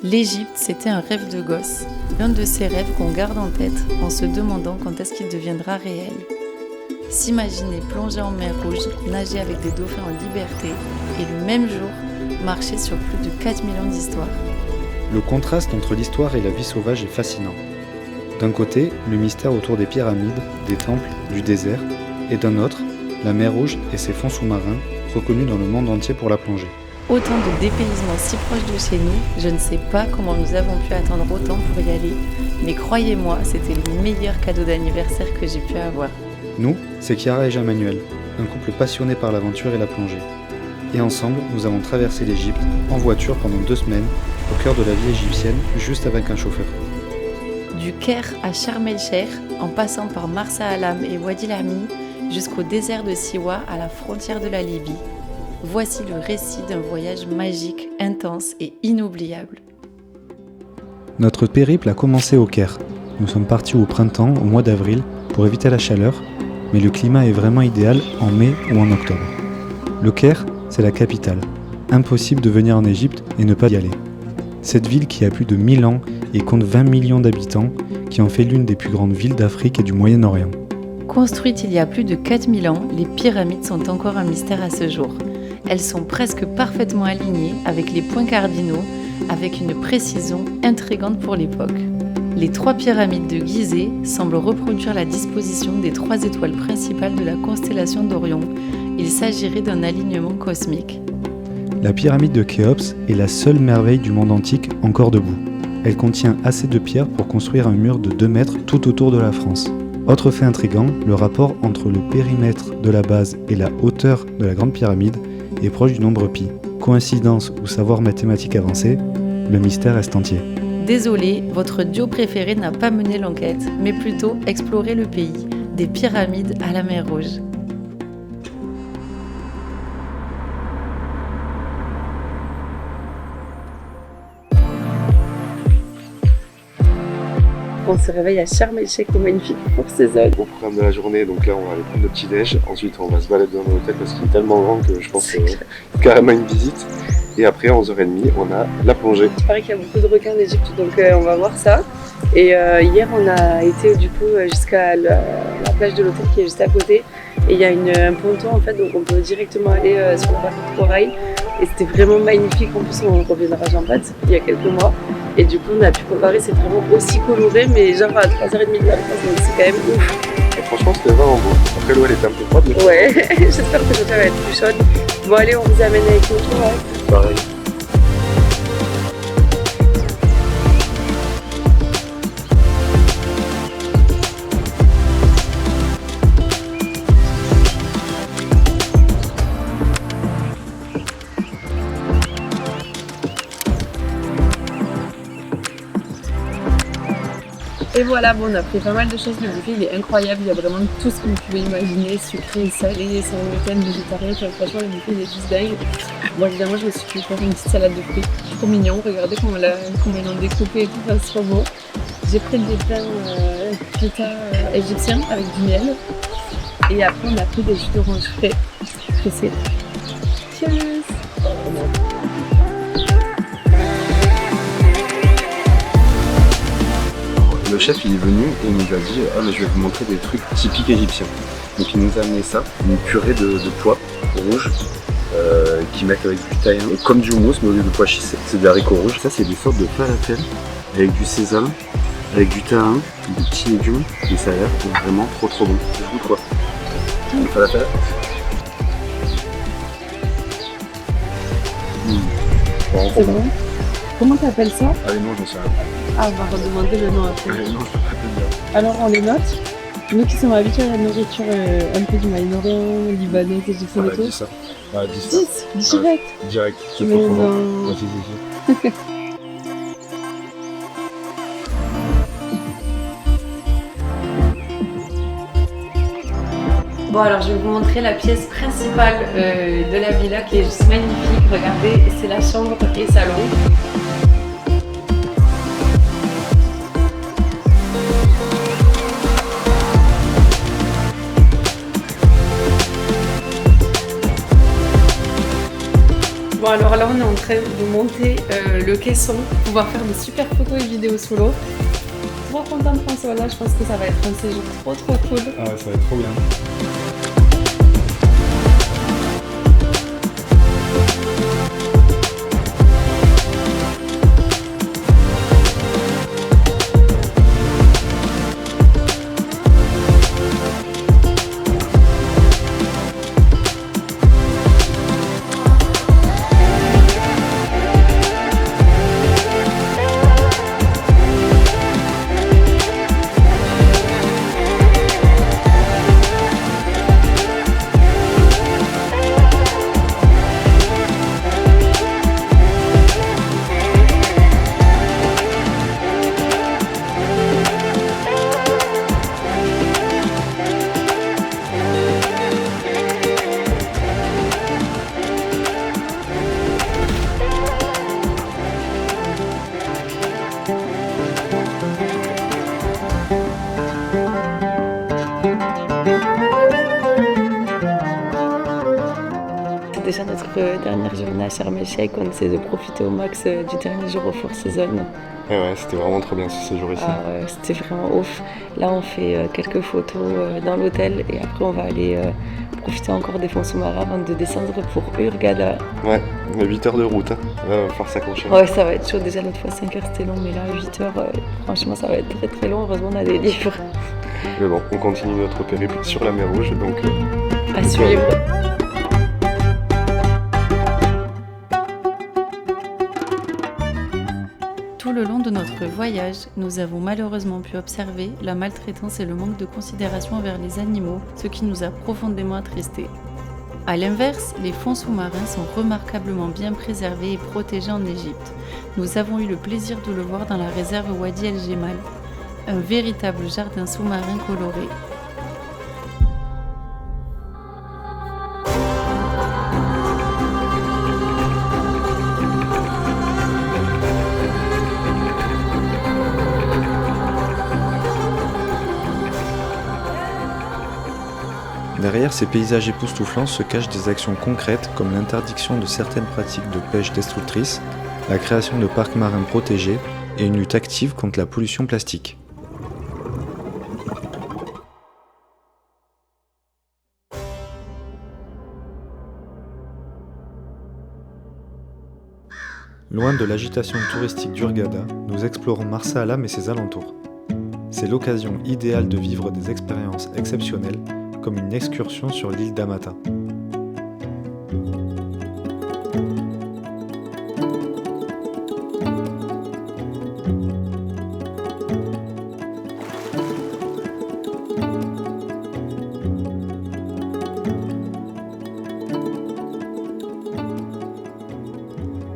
L'Égypte, c'était un rêve de gosse, l'un de ces rêves qu'on garde en tête en se demandant quand est-ce qu'il deviendra réel. S'imaginer plonger en mer Rouge, nager avec des dauphins en liberté et le même jour, marcher sur plus de 4000 ans d'histoire. Le contraste entre l'histoire et la vie sauvage est fascinant. D'un côté, le mystère autour des pyramides, des temples, du désert, et d'un autre, la mer Rouge et ses fonds sous-marins, reconnus dans le monde entier pour la plongée. Autant de dépaysements si proches de chez nous, je ne sais pas comment nous avons pu attendre autant pour y aller, mais croyez-moi, c'était le meilleur cadeau d'anniversaire que j'ai pu avoir. Nous, c'est Chiara et Jean-Manuel, un couple passionné par l'aventure et la plongée. Et ensemble, nous avons traversé l'Égypte en voiture pendant 2 semaines, au cœur de la vie égyptienne, juste avec un chauffeur. Du Caire à Sharm el-Sheikh, en passant par Marsa Alam et Wadi Lami, jusqu'au désert de Siwa à la frontière de la Libye. Voici le récit d'un voyage magique, intense et inoubliable. Notre périple a commencé au Caire. Nous sommes partis au printemps, au mois d'avril, pour éviter la chaleur, mais le climat est vraiment idéal en mai ou en octobre. Le Caire, c'est la capitale. Impossible de venir en Égypte et ne pas y aller. Cette ville qui a plus de 1000 ans et compte 20 millions d'habitants, qui en fait l'une des plus grandes villes d'Afrique et du Moyen-Orient. Construites il y a plus de 4000 ans, les pyramides sont encore un mystère à ce jour. Elles sont presque parfaitement alignées avec les points cardinaux, avec une précision intrigante pour l'époque. Les 3 pyramides de Gizeh semblent reproduire la disposition des 3 étoiles principales de la constellation d'Orion. Il s'agirait d'un alignement cosmique. La pyramide de Khéops est la seule merveille du monde antique encore debout. Elle contient assez de pierres pour construire un mur de 2 mètres tout autour de la France. Autre fait intrigant, le rapport entre le périmètre de la base et la hauteur de la grande pyramide est proche du nombre pi. Coïncidence ou savoir mathématique avancé, le mystère reste entier. Désolé, votre duo préféré n'a pas mené l'enquête, mais plutôt exploré le pays, des pyramides à la mer Rouge. On se réveille à Sharm el-Sheikh au magnifique pour saison. Au programme de la journée, donc là on va aller prendre le petit déj, ensuite on va se balader dans l'hôtel parce qu'il est tellement grand que je pense que c'est carrément une visite. Et après à 11h30 on a la plongée. Il paraît qu'il y a beaucoup de requins en Égypte, donc on va voir ça. Et hier on a été du coup jusqu'à la plage de l'hôtel qui est juste à côté. Et il y a un ponton en fait, donc on peut directement aller sur la partie de corail. Et c'était vraiment magnifique, en plus on reviendra à Jean-Pat il y a quelques mois. Et du coup on a pu comparer, c'est vraiment aussi coloré, mais genre à 3h30 de la France, donc c'est quand même ouf. Et franchement c'était vraiment beau. Après l'eau elle était un peu froide. Mais... Ouais, j'espère que l'hôtel va être plus chaude. Bon allez, on vous amène avec nous, ouais. Pareil. Et voilà, bon, on a pris pas mal de choses, le buffet il est incroyable, il y a vraiment tout ce que vous pouvez imaginer, sucré, salé, sans gluten, végétarien, franchement le buffet il est juste dingue. Moi évidemment je me suis fait faire une petite salade de fruits, trop mignon, regardez comment ils l'ont découpé et tout, ça c'est trop beau. J'ai pris des pains feta égyptiens avec du miel, et après on a pris des jus d'orange frais, pressés. Cheers! Le chef il est venu et il nous a dit « Ah mais je vais vous montrer des trucs typiques égyptiens ». Donc il nous a amené ça, une purée de pois rouges qu'ils mettent avec du thyme, comme du houmous mais au lieu de pois chiches, c'est des haricots rouges. Ça c'est des sortes de falafel avec du sésame, avec du thym, des petits légumes et ça a l'air vraiment trop bon. Je goûte quoi? Le falafel. C'est bon. Comment t'appelles ça? Ah mais non je ne sais rien. Ah, on va redemander le nom après. Non je peux pas te dire. Alors on les note. Nous qui sommes habitués à la nourriture un peu du Moyen-Orient, libanais, égyptienne et tout. 10 ça. Ah 10 ça. 10 direct. Direct. C'est Mais trop non. bon. Si. Bon alors je vais vous montrer la pièce principale de la villa qui est juste magnifique. Regardez, c'est la chambre et salon. Bon alors là on est en train de monter le caisson pour pouvoir faire des super photos et vidéos sous l'eau. Trop contente qu'on soit là, je pense que ça va être un séjour trop cool. Ah ouais, ça va être trop bien. Déjà notre dernière journée à Sharm el-Sheikh, on essaie de profiter au max du dernier jour au Four Seasons. Ouais, c'était vraiment trop bien ce séjour ici. Ah ouais, c'était vraiment ouf. Là on fait quelques photos dans l'hôtel et après on va aller profiter encore des fonds sous-marins avant de descendre pour Hurghada. Ouais, 8 heures de route, hein. Là, va falloir s'accrocher. Ouais, ça va être chaud. Déjà l'autre fois 5 heures c'était long, mais là 8 heures, franchement ça va être très long. Heureusement on a des livres Mais bon, on continue notre périple sur la mer Rouge, donc à suivre. Tout le long de notre voyage, nous avons malheureusement pu observer la maltraitance et le manque de considération envers les animaux, ce qui nous a profondément attristés. A l'inverse, les fonds sous-marins sont remarquablement bien préservés et protégés en Égypte. Nous avons eu le plaisir de le voir dans la réserve Wadi El Jemal, un véritable jardin sous-marin coloré. Derrière ces paysages époustouflants se cachent des actions concrètes comme l'interdiction de certaines pratiques de pêche destructrices, la création de parcs marins protégés et une lutte active contre la pollution plastique. Loin de l'agitation touristique d'Hurghada, nous explorons Marsa Alam et ses alentours. C'est l'occasion idéale de vivre des expériences exceptionnelles comme une excursion sur l'île d'Amata.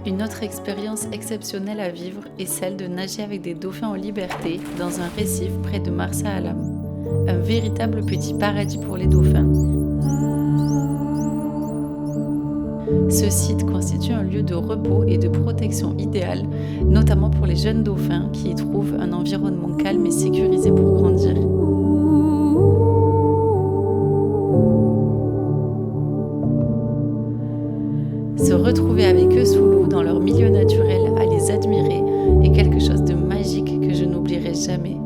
Une autre expérience exceptionnelle à vivre est celle de nager avec des dauphins en liberté dans un récif près de Marsa Alam. Un véritable petit paradis pour les dauphins. Ce site constitue un lieu de repos et de protection idéal, notamment pour les jeunes dauphins qui y trouvent un environnement calme et sécurisé pour grandir. Se retrouver avec eux sous l'eau dans leur milieu naturel, à les admirer, est quelque chose de magique que je n'oublierai jamais.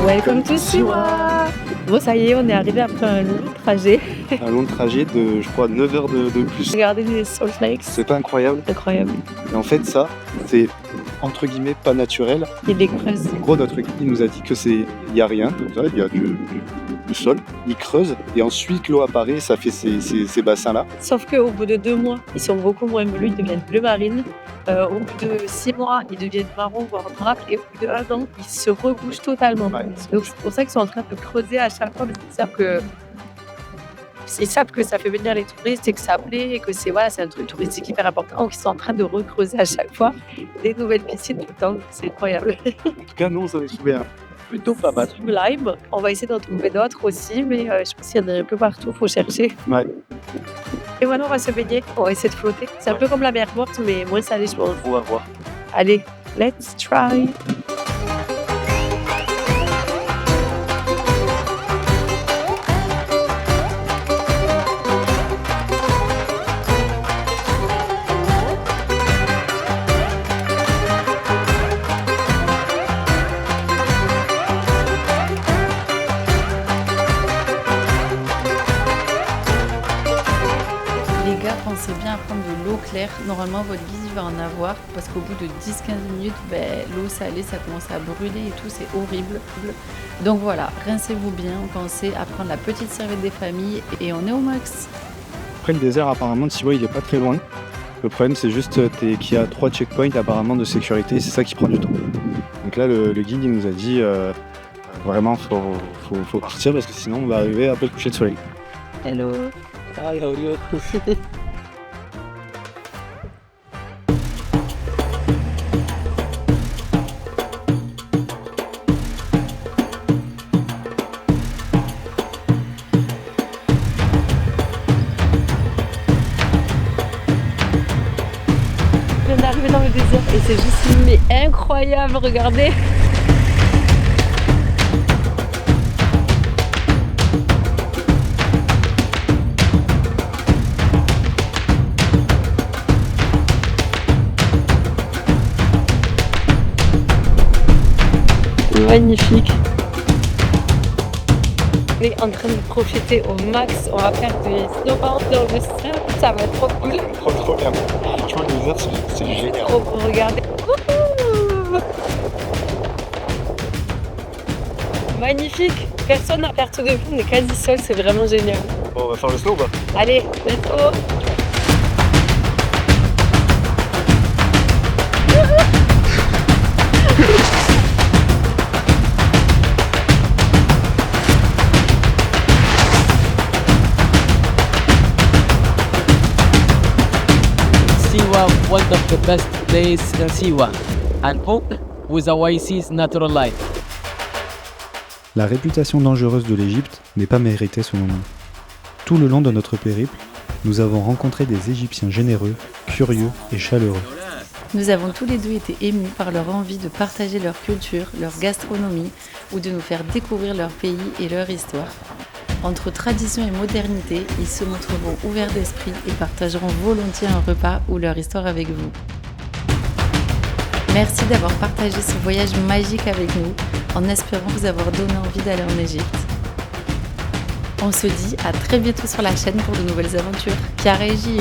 Welcome to Siwa! Bon, ça y est, on est arrivé après un long trajet. Un long trajet de, je crois, 9 heures de plus. Regardez les Salt Lakes, C'est pas incroyable? incroyable. Et en fait, ça, c'est entre guillemets pas naturel. Il les creuse. En gros, notre guide nous a dit que il y a rien, comme ça, il y a du sol. Il creuse et ensuite l'eau apparaît et ça fait ces bassins-là. Sauf qu'au bout de 2 mois, ils sont beaucoup moins bleus, ils deviennent bleu marine. Au bout de 6 mois, ils deviennent marron, voire noir. Et au bout de 1 an, ils se rebougent totalement. Ouais. Donc c'est pour ça qu'ils sont en train de creuser à chaque fois. Parce qu'ils savent que ça fait venir les touristes et que ça plaît et que c'est un truc touristique hyper important. Donc ils sont en train de recreuser à chaque fois des nouvelles piscines tout le temps. C'est incroyable. En tout cas, nous, on s'en est trouvé un plutôt pas mal. Lime, on va essayer d'en trouver d'autres aussi, mais je pense qu'il y en a un peu partout, faut chercher. Ouais. Et voilà, on va se baigner, on va essayer de flotter. C'est un peu comme la mer morte, mais moins salée, je pense. On va voir. Allez, let's try! Les gars, pensez bien à prendre de l'eau claire. Normalement, votre guide il va en avoir parce qu'au bout de 10-15 minutes, l'eau salée, ça commence à brûler et tout, c'est horrible. Donc voilà, rincez-vous bien, pensez à prendre la petite serviette des familles et on est au max. Après, le désert, apparemment, de Siwa, il est pas très loin. Le problème, c'est juste qu'il y a 3 checkpoints apparemment de sécurité et c'est ça qui prend du temps. Donc là, le guide, il nous a dit vraiment, faut partir parce que sinon, on va arriver après le coucher de soleil. Hello! Hi, how are you? Je viens d'arriver dans le désert et c'est juste incroyable, regardez! Magnifique. On est en train de profiter au max. On va faire des snowboards dans le sable. Ça va être trop cool. Trop bien. Franchement, le désert, c'est génial. Trop pour regarder. Wouhou. Magnifique. Personne n'a perte de vue. On est quasi seul. C'est vraiment génial. Bon, on va faire le snow ou pas? Allez, let's go. Siwa, one of the best places in Siwa, and hope with Oasis Natural Life. La réputation dangereuse de l'Égypte n'est pas méritée selon nous. Tout le long de notre périple, nous avons rencontré des Égyptiens généreux, curieux et chaleureux. Nous avons tous les deux été émus par leur envie de partager leur culture, leur gastronomie ou de nous faire découvrir leur pays et leur histoire. Entre tradition et modernité, ils se montreront ouverts d'esprit et partageront volontiers un repas ou leur histoire avec vous. Merci d'avoir partagé ce voyage magique avec nous, en espérant vous avoir donné envie d'aller en Égypte. On se dit à très bientôt sur la chaîne pour de nouvelles aventures. Chiara et JE.